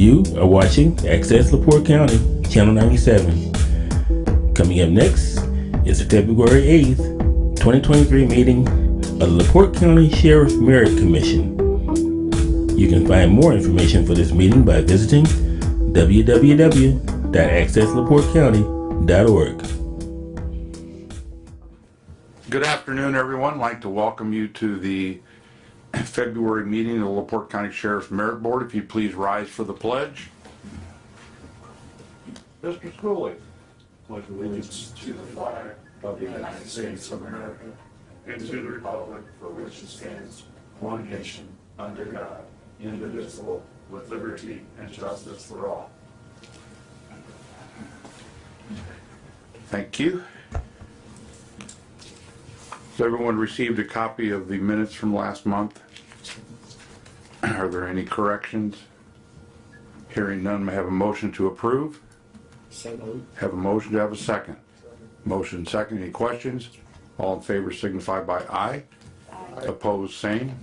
You are watching Access LaPorte County, Channel 97. Coming up next is the February 8th, 2023 meeting of the LaPorte County Sheriff Merit Commission. You can find more information for this meeting by visiting www.accesslaportecounty.org. Good afternoon, everyone. I'd like to welcome you to the February meeting of the LaPorte County Sheriff's Merit Board. If you'd please rise for the pledge. Mr. Schooley. Pledge allegiance to the flag of the United States of America and to the republic for which it stands, one nation, under God, indivisible, with liberty and justice for all. Thank you. Has everyone received a copy of the minutes from last month? Are there any corrections? Hearing none, may I have a motion to approve? Have a motion to have a second. Motion second. Any questions? All in favor signify by aye. Opposed, same.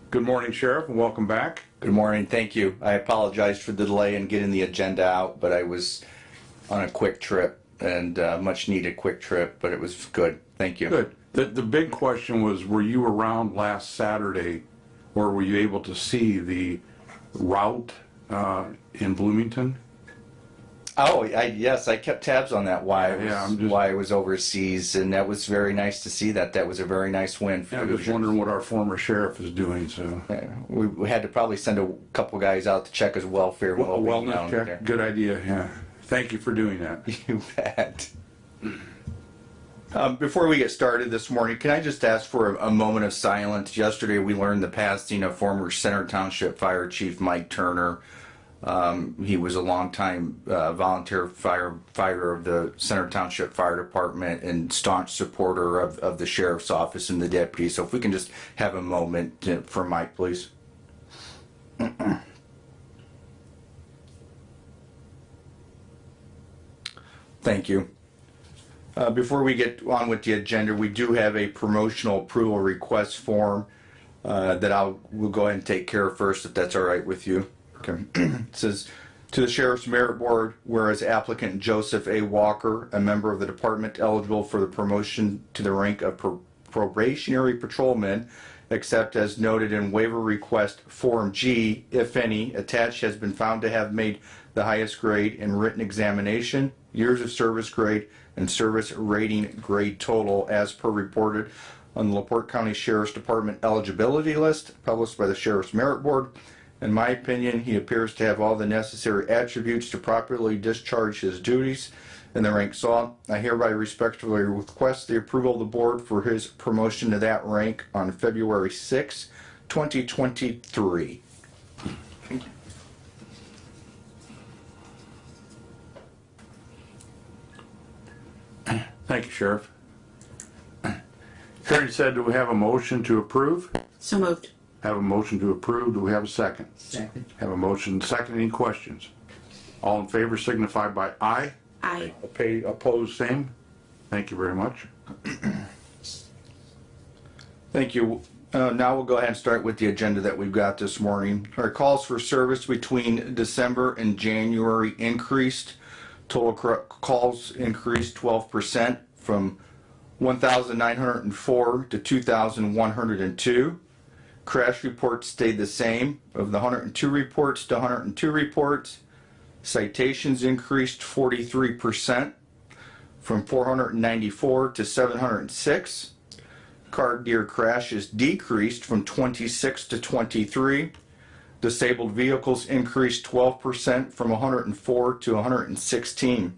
Good morning, Sheriff, and welcome back. Good morning. Thank you. I apologize for the delay in getting the agenda out, but I was on a quick trip and much needed quick trip, but it was good. Thank you. Good. The big question was, were you around last Saturday, or were you able to see the route in Bloomington? Oh, yes, I kept tabs on that while why I was overseas, and that was very nice to see that. That was a very nice win. I was wondering what our former sheriff is doing. So we had to probably send a couple guys out to check his welfare. A wellness check. There. Good idea. Yeah. Thank you for doing that. You bet. Before we get started this morning, can I just ask for a moment of silence? Yesterday we learned the passing of former Center Township Fire Chief Mike Turner. He was a longtime volunteer firefighter of the Center Township Fire Department and staunch supporter of the Sheriff's Office and the deputy. So if we can just have a moment for Mike, please. Thank you. Before we get on with the agenda, we do have a promotional approval request form that we'll go ahead and take care of first, if that's all right with you. Okay. It says, to the Sheriff's Merit Board, whereas applicant Joseph A. Walker, a member of the department eligible for the promotion to the rank of probationary patrolman, except as noted in waiver request Form G, if any, attached, has been found to have made the highest grade in written examination, years of service grade, and service rating grade total as per reported on the LaPorte County Sheriff's Department eligibility list published by the Sheriff's Merit Board. In my opinion, he appears to have all the necessary attributes to properly discharge his duties in the rank sought. I hereby respectfully request the approval of the board for his promotion to that rank on February 6, 2023. Thank you, Sheriff. Hearing said, do we have a motion to approve? So moved. Have a motion to approve. Do we have a second? Second. Have a motion second. Any questions? All in favor signify by aye. Aye. Opposed, same. Thank you very much. Thank you. Now we'll go ahead and start with the agenda that we've got this morning. Our calls for service between December and January increased. Total calls increased 12% from 1,904 to 2,102. Crash reports stayed the same, of the 102 reports to 102 reports. Citations increased 43% from 494 to 706. Car gear crashes decreased from 26 to 23. Disabled vehicles increased 12% from 104 to 116.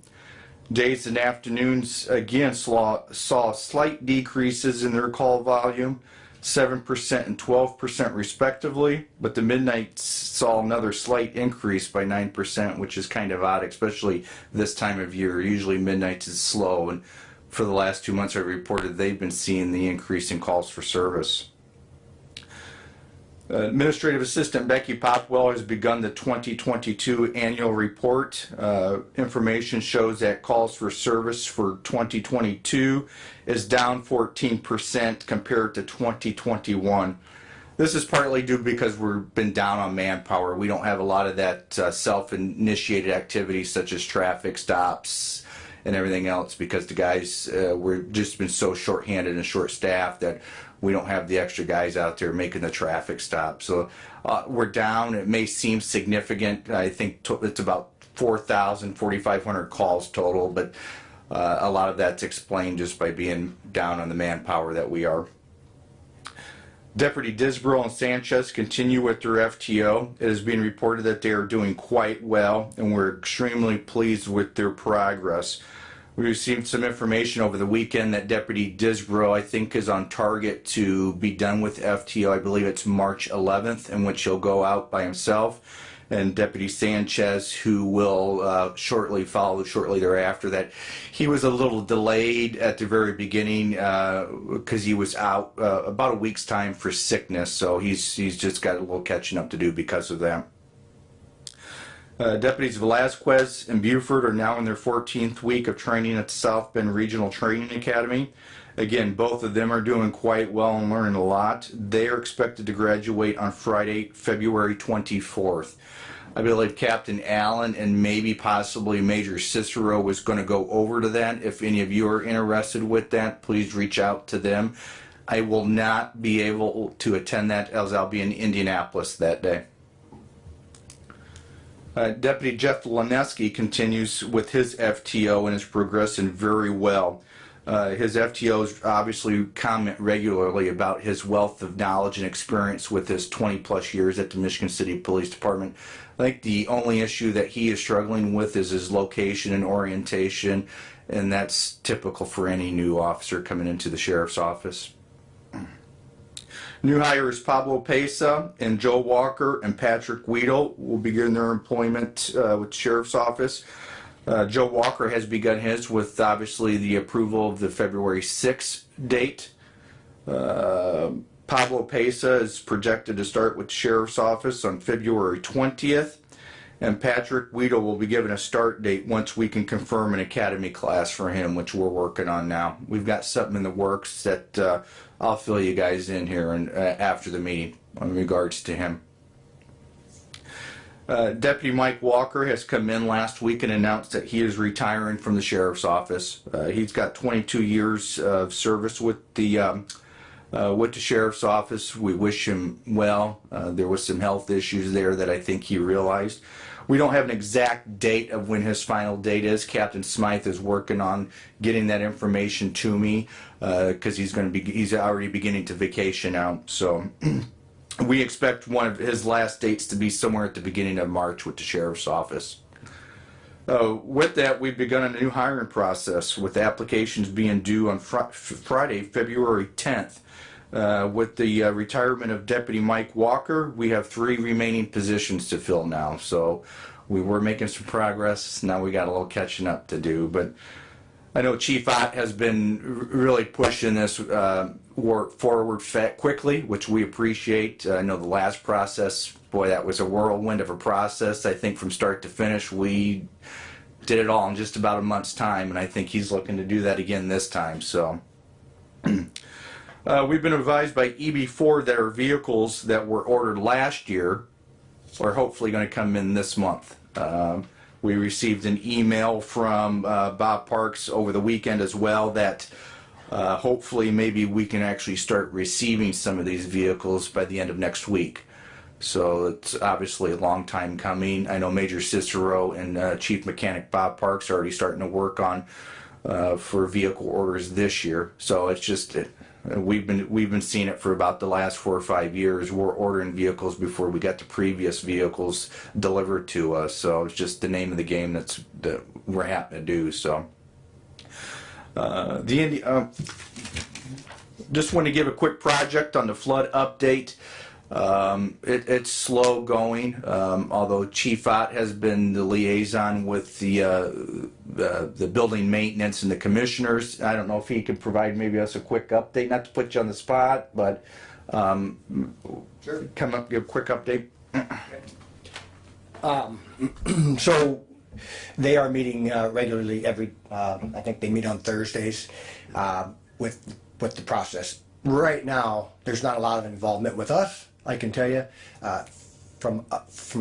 Days and afternoons again saw slight decreases in their call volume, 7% and 12% respectively, but the midnights saw another slight increase by 9%, which is kind of odd, especially this time of year. Usually midnights is slow, and for the last 2 months I reported they've been seeing the increase in calls for service. Administrative Assistant Becky Popwell has begun the 2022 annual report. Information shows that calls for service for 2022 is down 14% compared to 2021. This is partly due because we've been down on manpower. We don't have a lot of that self-initiated activities such as traffic stops and everything else because the guys, we're just been so short-handed and short-staffed that we don't have the extra guys out there making the traffic stop. So we're down. It may seem significant. I think it's about 4,500 calls total, but a lot of that's explained just by being down on the manpower that we are. Deputy Disbrow and Sanchez continue with their FTO. It is being reported that they are doing quite well, and we're extremely pleased with their progress. We received some information over the weekend that Deputy Disbrow, I think, is on target to be done with FTO. I believe it's March 11th, in which he'll go out by himself. And Deputy Sanchez, who will follow shortly thereafter, that he was a little delayed at the very beginning because he was out about a week's time for sickness. So he's just got a little catching up to do because of that. Deputies Velazquez and Buford are now in their 14th week of training at the South Bend Regional Training Academy. Again, both of them are doing quite well and learning a lot. They are expected to graduate on Friday, February 24th. I believe Captain Allen and maybe possibly Major Cicero was going to go over to that. If any of you are interested with that, please reach out to them. I will not be able to attend that as I'll be in Indianapolis that day. Deputy Jeff Laneski continues with his FTO and is progressing very well. His FTOs obviously comment regularly about his wealth of knowledge and experience with his 20 plus years at the Michigan City Police Department. I think the only issue that he is struggling with is his location and orientation, and that's typical for any new officer coming into the sheriff's office. New hires Pablo Pesa and Joe Walker and Patrick Weedle will begin their employment with the sheriff's office. Joe Walker has begun his with obviously the approval of the February 6th date. Pablo Pesa is projected to start with the sheriff's office on February 20th, and Patrick Weedle will be given a start date once we can confirm an academy class for him, which we're working on now. We've got something in the works that I'll fill you guys in here and after the meeting in regards to him. Deputy Mike Walker has come in last week and announced that he is retiring from the sheriff's office. He's got 22 years of service with the sheriff's office. We wish him well. There was some health issues there that I think he realized. We don't have an exact date of when his final date is. Captain Smythe is working on getting that information to me because he's already beginning to vacation out. So we expect one of his last dates to be somewhere at the beginning of March with the sheriff's office. With that, we've begun a new hiring process with applications being due on Friday, February 10th. With the retirement of Deputy Mike Walker, we have 3 remaining positions to fill now. So we were making some progress. Now we got a little catching up to do. But I know Chief Ott has been really pushing this work forward quickly, which we appreciate. I know the last process, boy, that was a whirlwind of a process. I think from start to finish, we did it all in just about a month's time, and I think he's looking to do that again this time. So we've been advised by EB4 that our vehicles that were ordered last year are hopefully going to come in this month. We received an email from Bob Parks over the weekend as well that hopefully maybe we can actually start receiving some of these vehicles by the end of next week. So it's obviously a long time coming. I know Major Cicero and Chief Mechanic Bob Parks are already starting to work on for vehicle orders this year. So it's just we've been seeing it for about the last 4 or 5 years. We're ordering vehicles before we got the previous vehicles delivered to us. So it's just the name of the game that we're having to do. So just want to give a quick project on the flood update. It's slow going, although Chief Ott has been the liaison with the building maintenance and the commissioners. I don't know if he can provide maybe us a quick update, not to put you on the spot, but Sure. come up, give a quick update. So they are meeting regularly every, I think they meet on Thursdays with the process right now, there's not a lot of involvement with us, I can tell you. From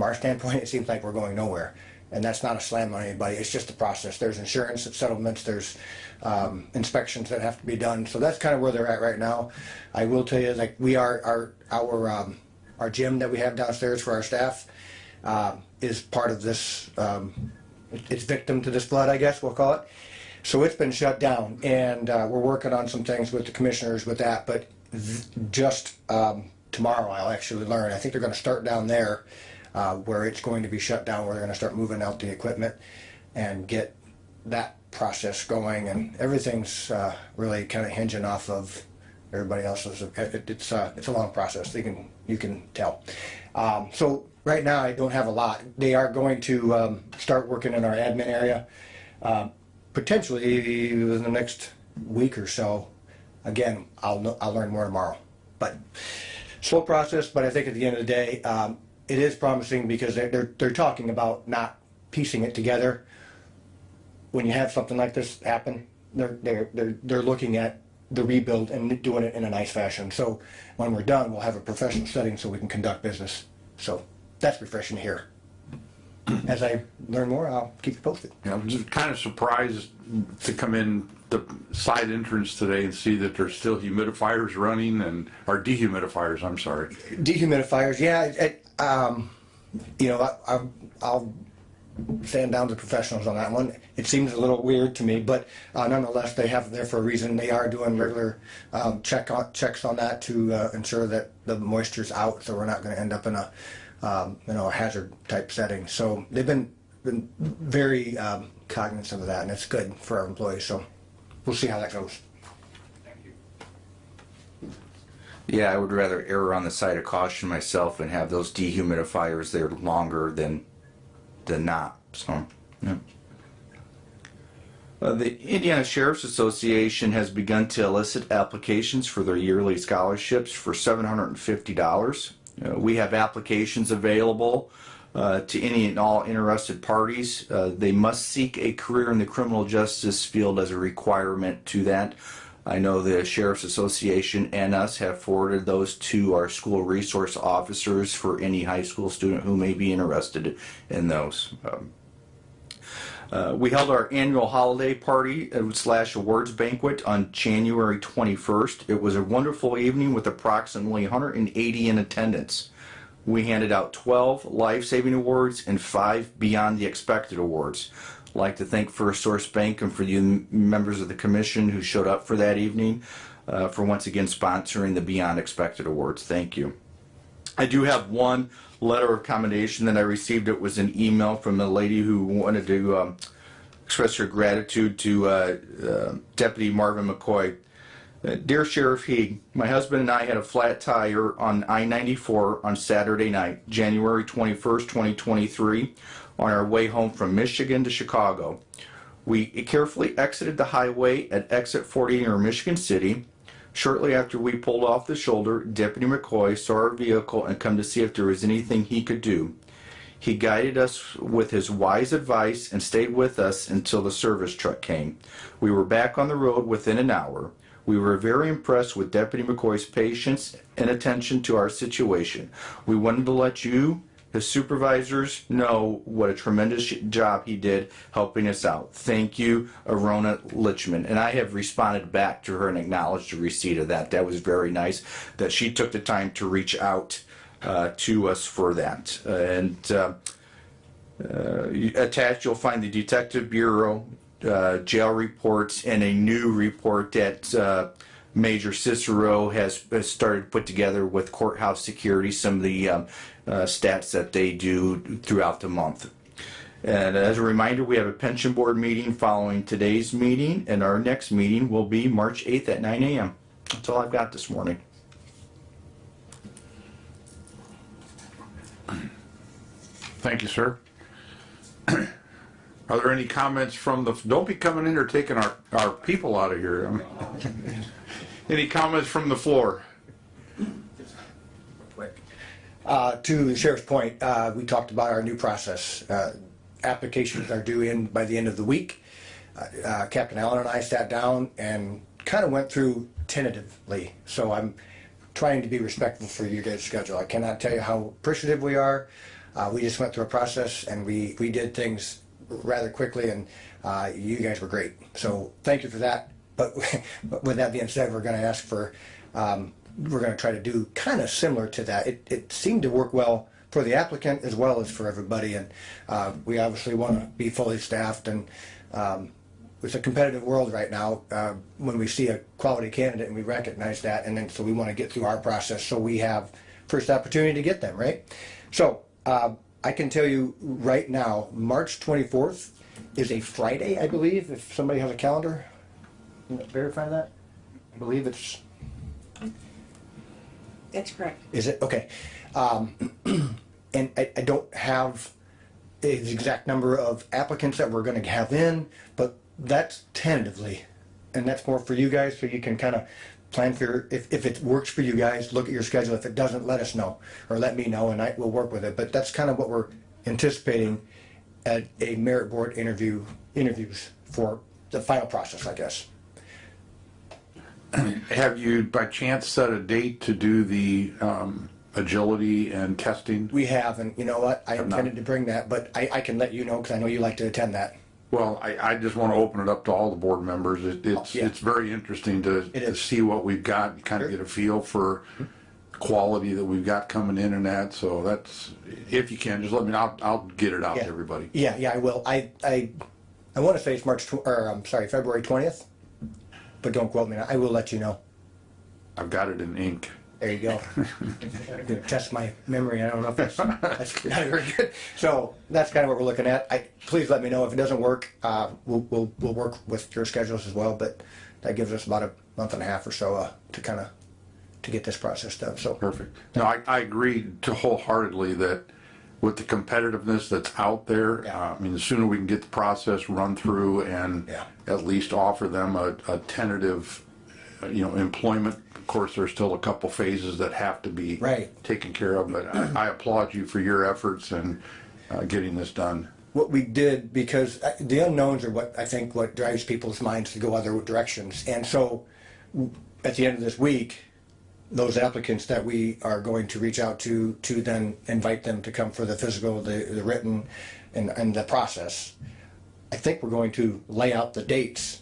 our standpoint, it seems like we're going nowhere. And that's not a slam on anybody, it's just a process. There's insurance settlements, there's inspections that have to be done. So that's kind of where they're at right now. I will tell you, like, we are, our gym that we have downstairs for our staff is part of this, it's victim to this flood, I guess we'll call it. So it's been shut down, and we're working on some things with the commissioners with that, but just tomorrow I'll actually learn. I think they're going to start down there where it's going to be shut down, where they're going to start moving out the equipment and get that process going, and everything's really kind of hinging off of everybody else's. It's a long process, you can tell. So right now I don't have a lot. They are going to start working in our admin area potentially in the next week or so. Again, I'll learn more tomorrow, but slow process. But I think at the end of the day, it is promising, because they're talking about not piecing it together. When you have something like this happen, they're looking at the rebuild and doing it in a nice fashion. So when we're done, we'll have a professional setting so we can conduct business. So that's refreshing to hear. As I learn more, I'll keep you posted. Yeah, I'm just kind of surprised to come in the side entrance today and see that there's still humidifiers running, or dehumidifiers, I'm sorry. Dehumidifiers, yeah. You know, I'll stand down to professionals on that one. It seems a little weird to me, but nonetheless, they have it there for a reason. They are doing regular checks on that to ensure that the moisture's out, so we're not going to end up in a a hazard type setting. So they've been very cognizant of that, and it's good for our employees. So we'll see how that goes. Yeah, I would rather err on the side of caution myself and have those dehumidifiers there longer than not. So, yeah. The Indiana Sheriff's Association has begun to elicit applications for their yearly scholarships for $750. We have applications available to any and all interested parties. They must seek a career in the criminal justice field as a requirement to that. I know the Sheriff's Association and us have forwarded those to our school resource officers for any high school student who may be interested in those. We held our annual holiday party / awards banquet on January 21st. It was a wonderful evening with approximately 180 in attendance. We handed out 12 life-saving awards and 5 beyond the expected awards. I'd like to thank First Source Bank and for you members of the commission who showed up for that evening for once again sponsoring the Beyond Expected Awards. Thank you. I do have one letter of commendation that I received. It was an email from a lady who wanted to express her gratitude to Deputy Marvin McCoy. Dear Sheriff Heeg, my husband and I had a flat tire on I-94 on Saturday night, January 21st, 2023, on our way home from Michigan to Chicago. We carefully exited the highway at exit 40 near Michigan City. Shortly after we pulled off the shoulder, Deputy McCoy saw our vehicle and come to see if there was anything he could do. He guided us with his wise advice and stayed with us until the service truck came. We were back on the road within an hour. We were very impressed with Deputy McCoy's patience and attention to our situation. We wanted to let you, his supervisors, know what a tremendous job he did helping us out. Thank you, Arona Lichman. And I have responded back to her and acknowledged the receipt of that. That was very nice that she took the time to reach out to us for that. Attached, you'll find the Detective Bureau jail reports and a new report that Major Cicero has started to put together with courthouse security, some of the stats that they do throughout the month. And as a reminder, we have a pension board meeting following today's meeting, and our next meeting will be March 8th at 9 a.m. That's all I've got this morning. Thank you, sir. Are there any comments from the, don't be coming in here taking our people out of here. Any comments from the floor? To the sheriff's point, we talked about our new process. Applications are due in by the end of the week. Captain Allen and I sat down and kind of went through tentatively. So I'm trying to be respectful for your guys' schedule. I cannot tell you how appreciative we are. We just went through a process and we did things rather quickly, and you guys were great. So thank you for that. But with that being said, we're going to ask for, we're going to try to do kind of similar to that. It seemed to work well for the applicant as well as for everybody, and we obviously want to be fully staffed, and it's a competitive world right now when we see a quality candidate and we recognize that, and then so we want to get through our process so we have first opportunity to get them, right? So I can tell you right now, March 24th is a Friday, I believe, if somebody has a calendar. Can you verify that? I believe it's... That's correct. Is it? Okay. And I don't have the exact number of applicants that we're going to have in, but that's tentatively. And that's more for you guys, so you can kind of plan for if it works for you guys, look at your schedule. If it doesn't, let us know or let me know, and I will work with it. But that's kind of what we're anticipating at a merit board interviews for the final process, I guess. Have you by chance set a date to do the agility and testing? We have, and you know what? I Have not. intended to bring that, but I can let you know because I know you like to attend that. Well, I just want to open it up to all the board members. It's very interesting to see what we've got, kind of get a feel for quality that we've got coming in and that. So that's, if you can, just let me know. I'll get it out to everybody. Yeah, I will. I want to say it's February 20th, but don't quote me. I will let you know. I've got it in ink. There you go. Test my memory. I don't know if that's not very good. So that's kind of what we're looking at. Please let me know if it doesn't work. We'll work with your schedules as well, but that gives us about a month and a half or so to get this process done. So Perfect. No, I agree wholeheartedly that with the competitiveness that's out there, I mean, the sooner we can get the process run through and at least offer them a tentative, employment. Of course, there's still a couple phases that have to be taken care of, but I applaud you for your efforts and getting this done. what we did, because the unknowns are what drives people's minds to go other directions. And so at the end of this week, those applicants that we are going to reach out to then invite them to come for the physical, the written, and the process, I think we're going to lay out the dates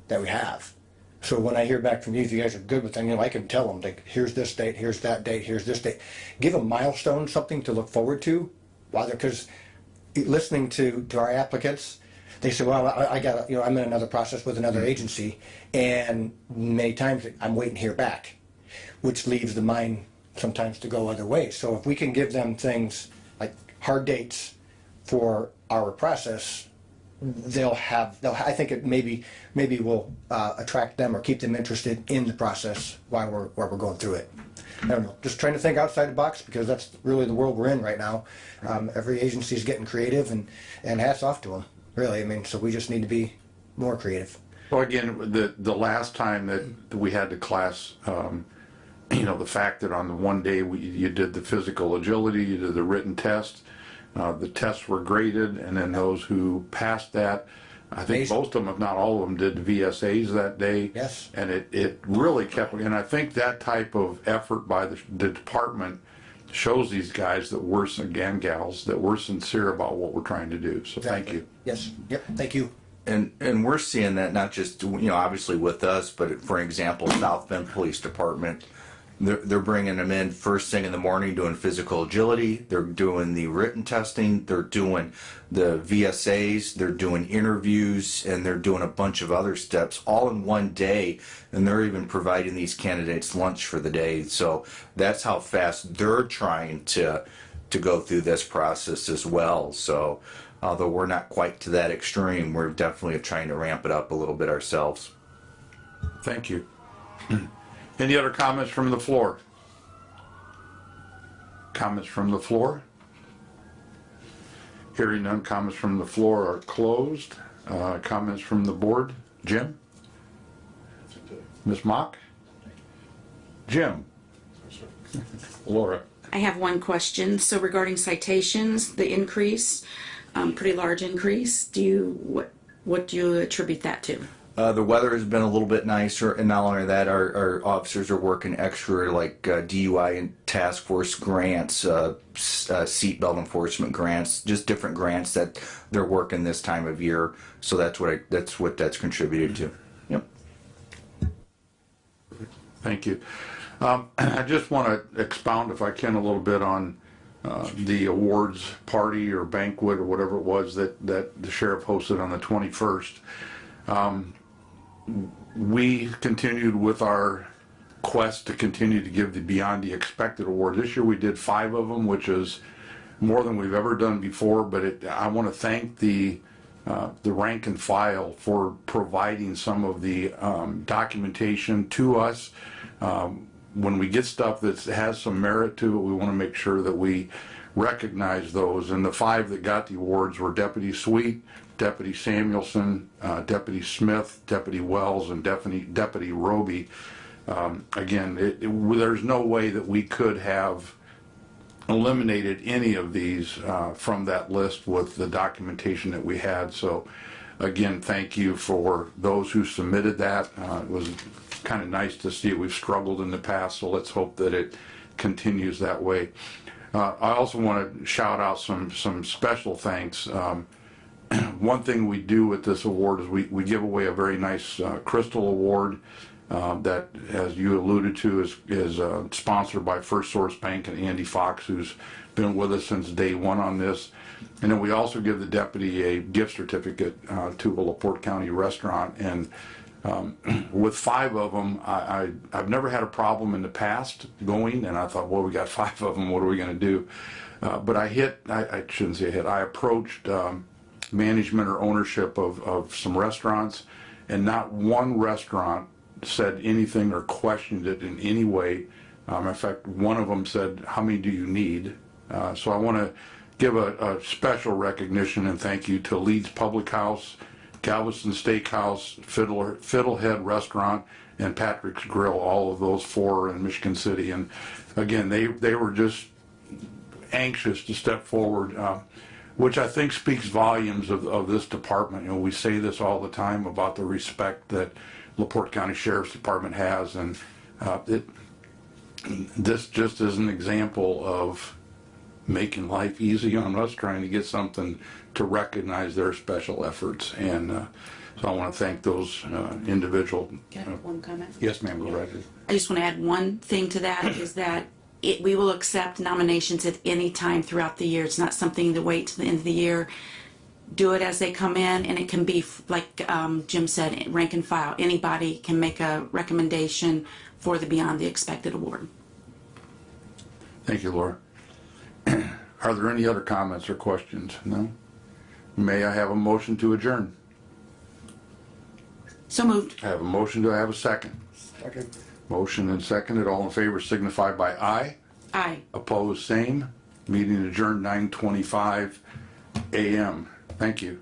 that we have. So when I hear back from you, if you guys are good with them, I can tell them, like, here's this date, here's that date, here's this date. Give a milestone, something to look forward to. Because listening to our applicants, they say, well, I got, I'm in another process with another agency, and many times I'm waiting to hear back, which leaves the mind sometimes to go other ways. So if we can give them things like hard dates for our process, I think it maybe will attract them or keep them interested in the process while we're going through it. I don't know, just trying to think outside the box, because that's really the world we're in right now. Every agency is getting creative, and hats off to them, really. I mean, so we just need to be more creative. Well, again, the last time that we had the class, the fact that on the one day you did the physical agility, you did the written test, the tests were graded, and then those who passed that, I think most of them, if not all of them, did the VSAs that day. Yes. And it really kept, and I think that type of effort by the department shows these guys that we're, again, gals, that we're sincere about what we're trying to do. So thank you. Yes. Yep. Thank you. And we're seeing that not just, obviously with us, but for example, South Bend Police Department, they're bringing them in first thing in the morning, doing physical agility. They're doing the written testing. They're doing the VSAs. They're doing interviews, and they're doing a bunch of other steps all in one day. And they're even providing these candidates lunch for the day. So that's how fast they're trying to go through this process as well. So although we're not quite to that extreme, we're definitely trying to ramp it up a little bit ourselves. Thank you. Any other comments from the floor? Comments from the floor? Hearing none, comments from the floor are closed. Comments from the board? Jim? Ms. Mock? Jim? Laura? I have one question. So regarding citations, the increase, pretty large increase, what do you attribute that to? The weather has been a little bit nicer, and not only that, our officers are working extra, like DUI and task force grants, seatbelt enforcement grants, just different grants that they're working this time of year. So that's what that's contributed to. Yep. Thank you. I just want to expound, if I can, a little bit on the awards party or banquet or whatever it was that the sheriff hosted on the 21st. We continued with our quest to continue to give the Beyond the Expected award. This year we did 5 of them, which is more than we've ever done before, but I want to thank the rank and file for providing some of the documentation to us. When we get stuff that has some merit to it, we want to make sure that we recognize those. And the 5 that got the awards were Deputy Sweet, Deputy Samuelson, Deputy Smith, Deputy Wells, and Deputy Roby. Again, there's no way that we could have eliminated any of these from that list with the documentation that we had. So again, thank you for those who submitted that. It was kind of nice to see it. We've struggled in the past, so let's hope that it continues that way. I also want to shout out some special thanks. One thing we do with this award is we give away a very nice crystal award that, as you alluded to, is sponsored by First Source Bank and Andy Fox, who's been with us since day one on this. And then we also give the deputy a gift certificate to a LaPorte County restaurant. And with 5 of them, I've never had a problem in the past going, and I thought, well, we got 5 of them, what are we going to do? But I shouldn't say hit, I approached management or ownership of some restaurants, and not one restaurant said anything or questioned it in any way. In fact, one of them said, how many do you need? So I want to give a special recognition and thank you to Leeds Public House, Galveston Steakhouse, Fiddlehead Restaurant, and Patrick's Grill. All of those 4 are in Michigan City. And again, they were just anxious to step forward, which I think speaks volumes of this department. You know, we say this all the time about the respect that LaPorte County Sheriff's Department has, and this just is an example of making life easy on us, trying to get something to recognize their special efforts. And so I want to thank those individual. Can I have one comment? Yes, ma'am, go right ahead. I just want to add one thing to that is that we will accept nominations at any time throughout the year. It's not something to wait to the end of the year. Do it as they come in, and it can be, like Jim said, rank and file. Anybody can make a recommendation for the Beyond the Expected award. Thank you, Laura. Are there any other comments or questions? No? May I have a motion to adjourn? So moved. I have a motion. Do I have a second? Second. Motion and seconded. All in favor signify by aye. Aye. Opposed, same. Meeting adjourned 9:25 a.m. Thank you.